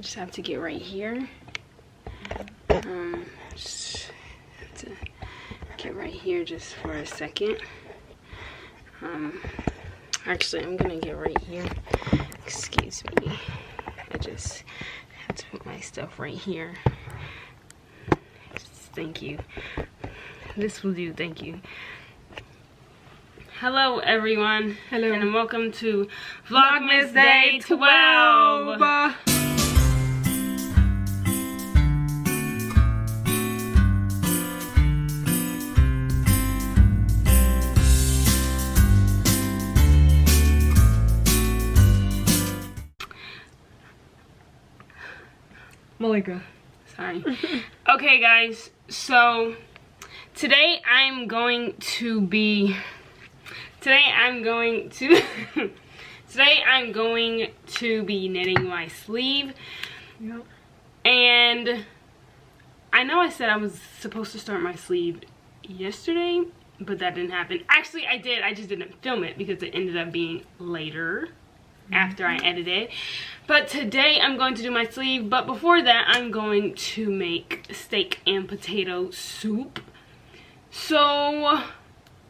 just have to get right here. Just have to get right here just for a second. Actually, I'm gonna get right here. Excuse me. I just have to put my stuff right here. Thank you. This will do. Thank you. Hello, everyone. Hello. And welcome to Vlogmas Day 12. Malika. Sorry. Okay, guys. So today I'm going to be knitting my sleeve. Yep. And I know I said I was supposed to start my sleeve yesterday, but that didn't happen. Actually, I did. I just didn't film it because it ended up being later after I edited. But today I'm going to do my sleeve, but before that I'm going to make steak and potato soup. So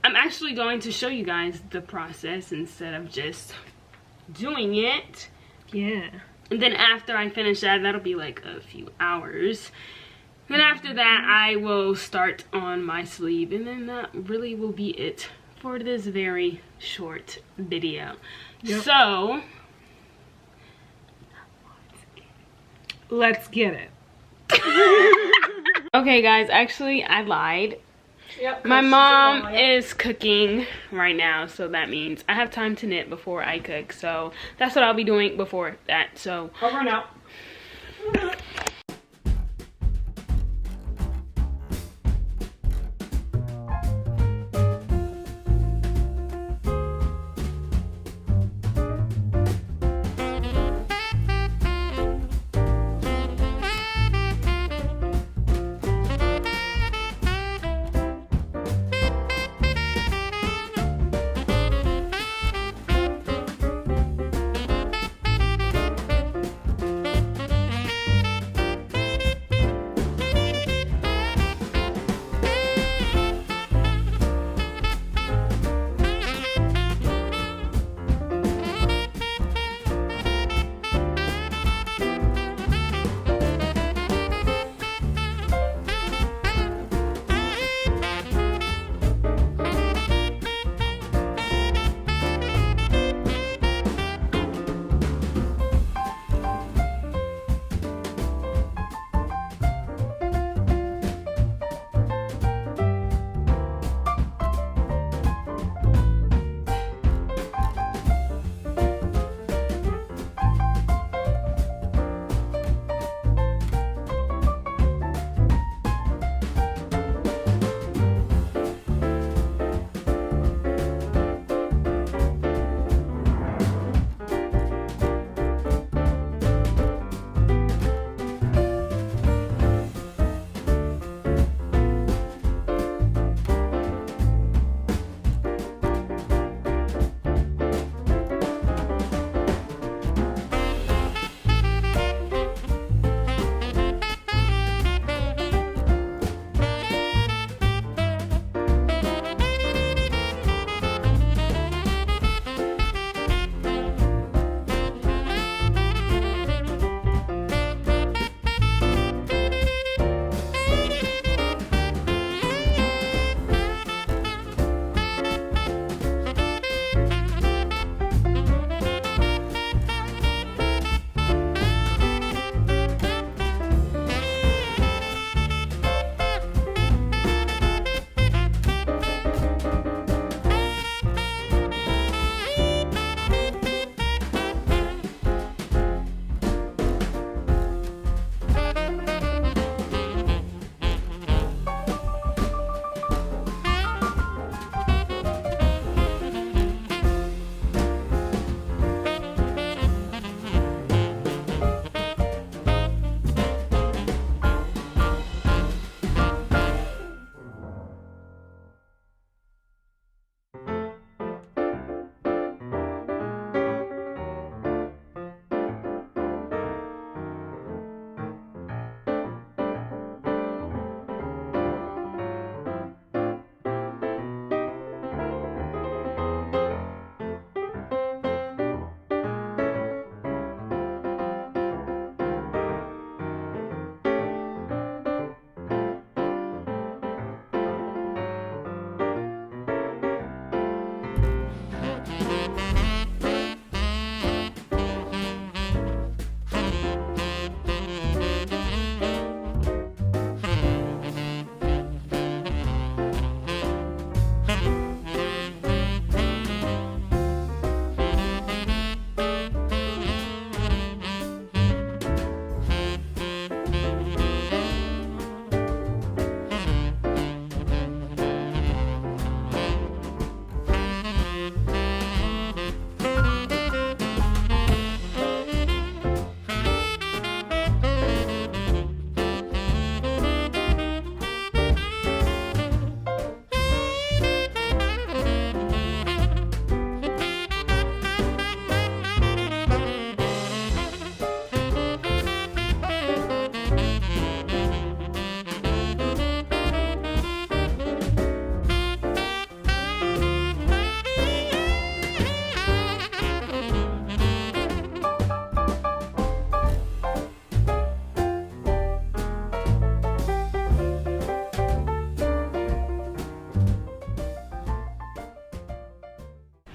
I'm actually going to show you guys the process instead of just doing it. Yeah. And then after I finish that, that'll be like a few hours. Then after that I will start on my sleeve, and then that really will be it for this very short video. Yep. So Let's get it. okay, guys, actually I lied. Yep. My mom is cooking right now, so that means I have time to knit before I cook. So that's what I'll be doing before that. So Over now.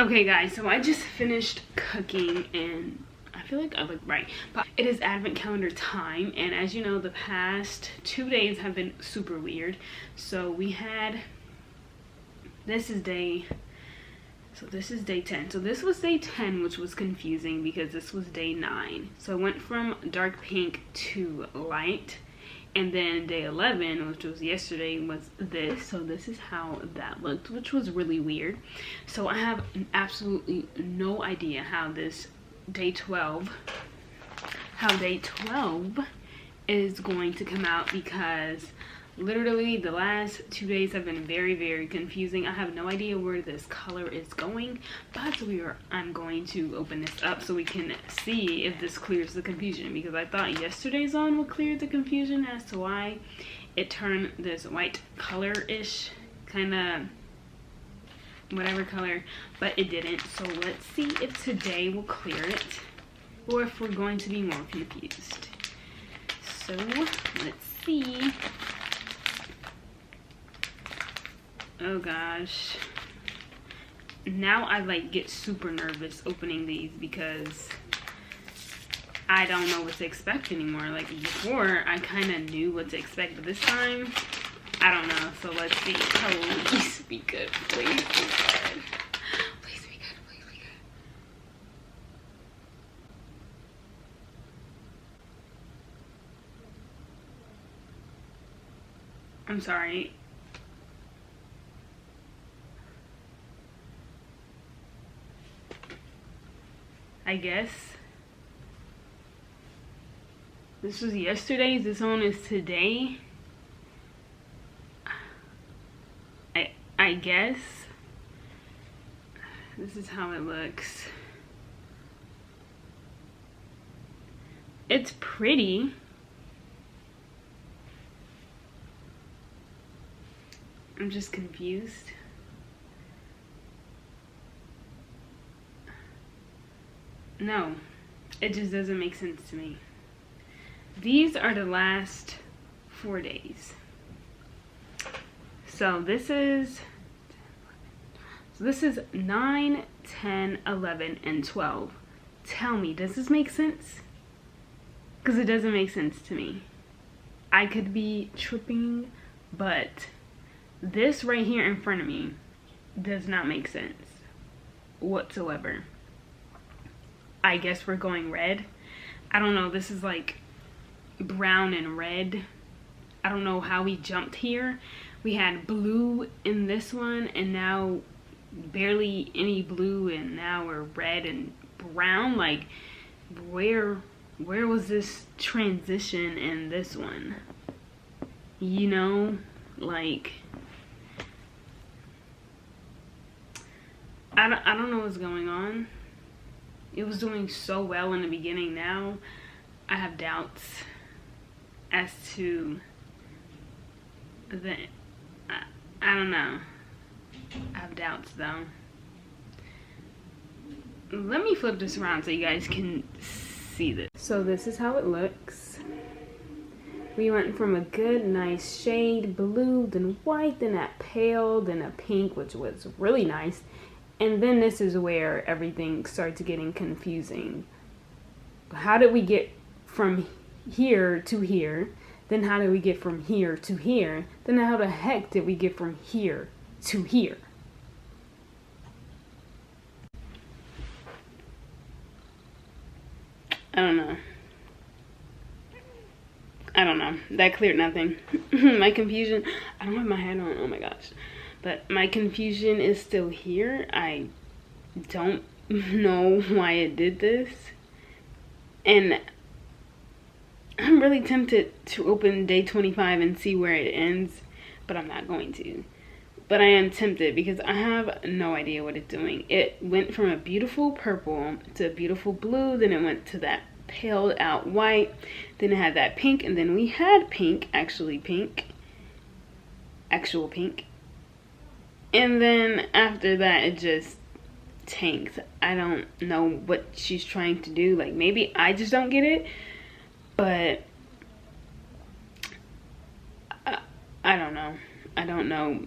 Okay guys, so I just finished cooking and I feel like I look bright, but it is advent calendar time, and as you know, the past 2 days have been super weird. So we had, this is day 10. So this was day 10, which was confusing because this was day 9. So it went from dark pink to light. And then day 11, which was yesterday, was this. So this is how that looked, which was really weird. So I have absolutely no idea how day 12 is going to come out, because literally the last 2 days have been very, very confusing. I have no idea where this color is going, but I'm going to open this up so we can see if this clears the confusion, because I thought yesterday's on would clear the confusion as to why it turned this white color-ish, kind of whatever color, but it didn't. So let's see if today will clear it, or if we're going to be more confused. So let's see. Oh gosh, now I like get super nervous opening these because I don't know what to expect anymore. Like before, I kind of knew what to expect, but this time I don't know. So let's see. Please be good, please be good, please be good, please be good. I'm sorry. I guess this was yesterday's, this one is today. I guess this is how it looks. It's pretty. I'm just confused. No, it just doesn't make sense to me. These are the last 4 days. So this is 9, 10, 11, and 12. Tell me, does this make sense? Because it doesn't make sense to me. I could be tripping, but this right here in front of me does not make sense whatsoever. I guess we're going red. I don't know, this is like brown and red. I don't know how we jumped here. We had blue in this one, and now barely any blue, and now we're red and brown. Like where was this transition in this one? You know, like I don't know what's going on. It was doing so well in the beginning. Now I have doubts as to the, I don't know. I have doubts though. Let me flip this around so you guys can see this. So this is how it looks. We went from a good nice shade blue, then white, then that pale, then a pink, which was really nice. And then this is where everything starts getting confusing. How did we get from here to here? Then how did we get from here to here? Then how the heck did we get from here to here? I don't know. I don't know. That cleared nothing. My confusion. I don't have my hat on. Oh my gosh. But my confusion is still here. I don't know why it did this. And I'm really tempted to open day 25 and see where it ends. But I'm not going to. But I am tempted because I have no idea what it's doing. It went from a beautiful purple to a beautiful blue. Then it went to that paled out white. Then it had that pink. And then we had pink. Actual pink. And then after that, it just tanked. I don't know what she's trying to do. Like, maybe I just don't get it. But I don't know. I don't know.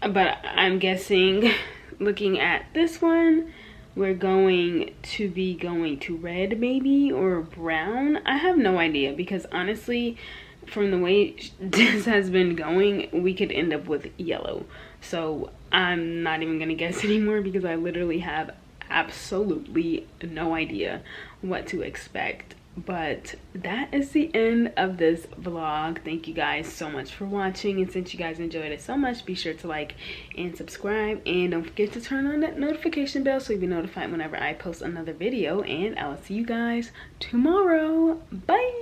But I'm guessing looking at this one, we're going to be going to red maybe, or brown. I have no idea, because honestly, from the way this has been going, we could end up with yellow. So I'm not even gonna guess anymore, because I literally have absolutely no idea what to expect. But that is the end of this vlog. Thank you guys so much for watching, and since you guys enjoyed it so much, be sure to like and subscribe, and don't forget to turn on that notification bell so you'll be notified whenever I post another video, and I'll see you guys tomorrow. Bye.